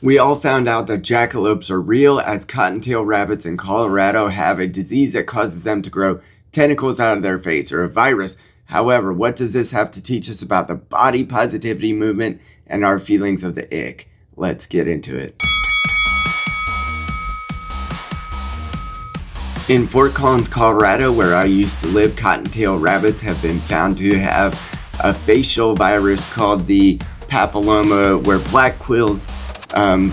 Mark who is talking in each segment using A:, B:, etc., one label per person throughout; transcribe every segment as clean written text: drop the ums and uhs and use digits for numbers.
A: We all found out that jackalopes are real, as cottontail rabbits in Colorado have a disease that causes them to grow tentacles out of their face, or a virus. However, what does this have to teach us about the body positivity movement and our feelings of the ick? Let's get into it. In Fort Collins, Colorado, where I used to live, cottontail rabbits have been found to have a facial virus called the papilloma, where black quills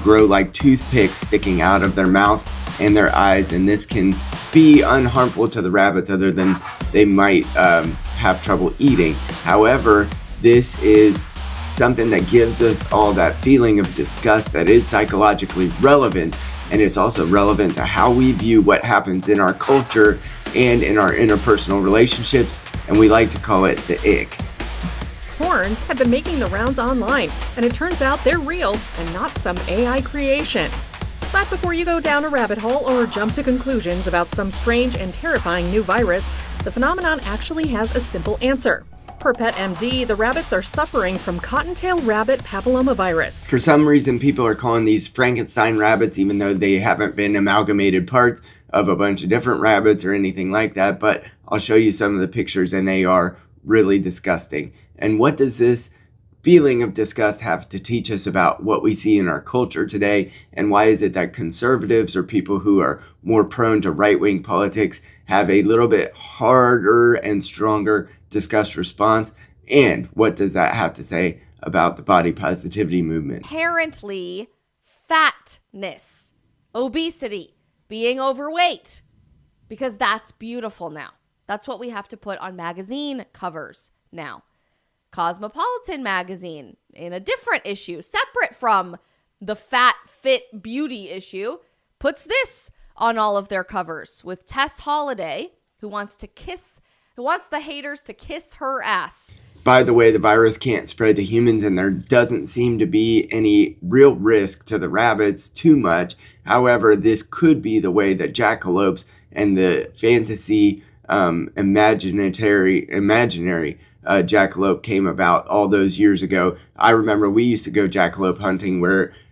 A: grow like toothpicks sticking out of their mouth and their eyes, and this can be unharmful to the rabbits other than they might have trouble eating. However, this is something that gives us all that feeling of disgust that is psychologically relevant, and it's also relevant to how we view what happens in our culture and in our interpersonal relationships, and we like to call it the ick.
B: Horns have been making the rounds online, and it turns out they're real and not some AI creation. But before you go down a rabbit hole or jump to conclusions about some strange and terrifying new virus, the phenomenon actually has a simple answer. Per PetMD, the rabbits are suffering from cottontail rabbit papillomavirus.
A: For some reason, people are calling these Frankenstein rabbits, even though they haven't been amalgamated parts of a bunch of different rabbits or anything like that. But I'll show you some of the pictures, and they are really disgusting. And what does this feeling of disgust have to teach us about what we see in our culture today? And why is it that conservatives or people who are more prone to right-wing politics have a little bit harder and stronger disgust response? And what does that have to say about the body positivity movement?
C: Apparently, fatness, obesity, being overweight, because that's beautiful now. That's what we have to put on magazine covers now. Cosmopolitan magazine, in a different issue, separate from the fat, fit, beauty issue, puts this on all of their covers with Tess Holliday, who wants the haters to kiss her ass.
A: By the way, the virus can't spread to humans, and there doesn't seem to be any real risk to the rabbits too much. However, this could be the way that jackalopes and the fantasy imaginary jackalope came about all those years ago. I remember we used to go jackalope hunting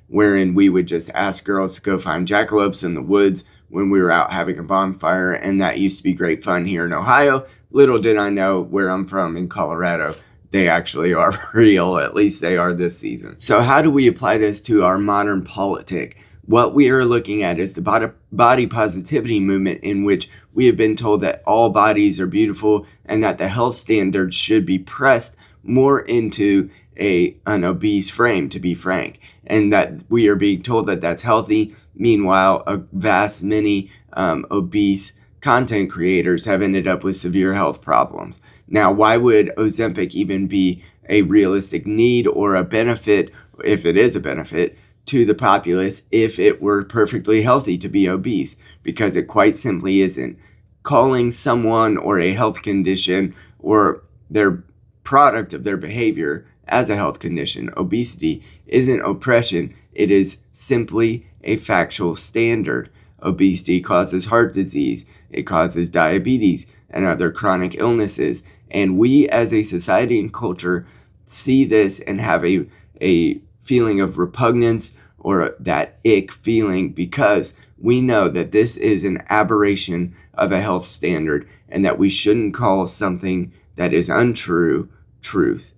A: wherein we would just ask girls to go find jackalopes in the woods when we were out having a bonfire, and that used to be great fun here in Ohio. Little did I know, where I'm from in Colorado, they actually are real. At least they are this season. So how do we apply this to our modern politic? What we are looking at is the body positivity movement, in which we have been told that all bodies are beautiful and that the health standards should be pressed more into an obese frame, to be frank, and that we are being told that that's healthy. Meanwhile, a vast many obese content creators have ended up with severe health problems. Now, why would Ozempic even be a realistic need or a benefit, if it is a benefit, to the populace if it were perfectly healthy to be obese? Because it quite simply isn't. Calling someone or a health condition or their product of their behavior as a health condition, obesity, isn't oppression. It is simply a factual standard. Obesity causes heart disease, it causes diabetes and other chronic illnesses. And we as a society and culture see this and have a feeling of repugnance or that ick feeling, because we know that this is an aberration of a health standard and that we shouldn't call something that is untrue truth.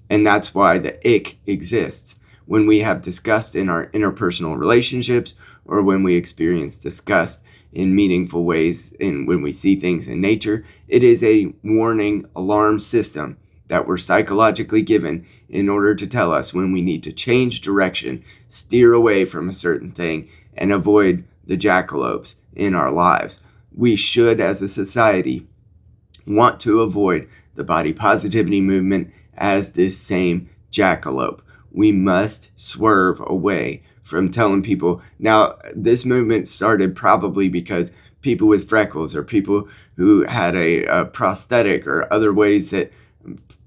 A: And that's why the ick exists. When we have disgust in our interpersonal relationships, or when we experience disgust in meaningful ways, and when we see things in nature, it is a warning alarm system that we're psychologically given in order to tell us when we need to change direction, steer away from a certain thing, and avoid the jackalopes in our lives. We should, as a society, want to avoid the body positivity movement as this same jackalope. We must swerve away from telling people. Now, this movement started probably because people with freckles or people who had a prosthetic or other ways that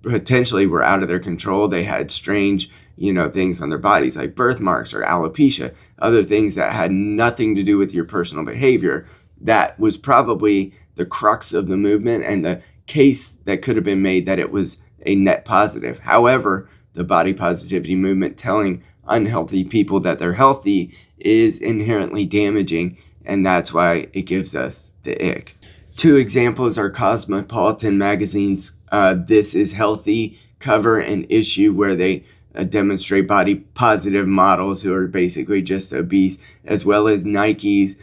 A: potentially were out of their control. They had strange, things on their bodies like birthmarks or alopecia, other things that had nothing to do with your personal behavior. That was probably the crux of the movement and the case that could have been made that it was a net positive. However, the body positivity movement telling unhealthy people that they're healthy is inherently damaging, and that's why it gives us the ick. Two examples are Cosmopolitan magazine's This Is Healthy cover and issue, where they demonstrate body positive models who are basically just obese, as well as Nike's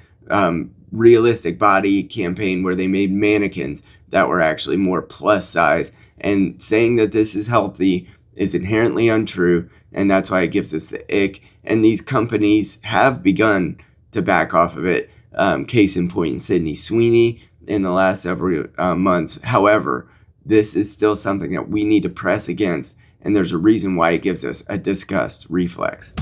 A: realistic body campaign, where they made mannequins that were actually more plus size. And saying that this is healthy is inherently untrue, and that's why it gives us the ick. And these companies have begun to back off of it. Case in point, Sydney Sweeney in the last several months. However, this is still something that we need to press against, and there's a reason why it gives us a disgust reflex.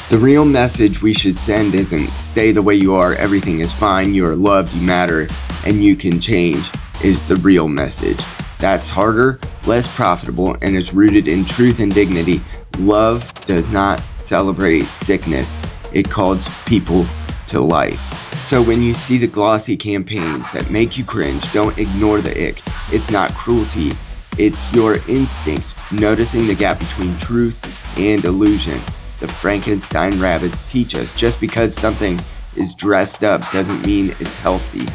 A: The real message we should send isn't stay the way you are, everything is fine, you are loved, you matter, and you can change, is the real message. That's harder, less profitable, and is rooted in truth and dignity. Love does not celebrate sickness, it calls people to life. So when you see the glossy campaigns that make you cringe, don't ignore the ick. It's not cruelty, it's your instinct noticing the gap between truth and illusion. The Frankenstein rabbits teach us just because something is dressed up doesn't mean it's healthy.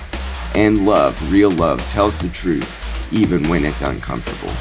A: And love, real love, tells the truth even when it's uncomfortable.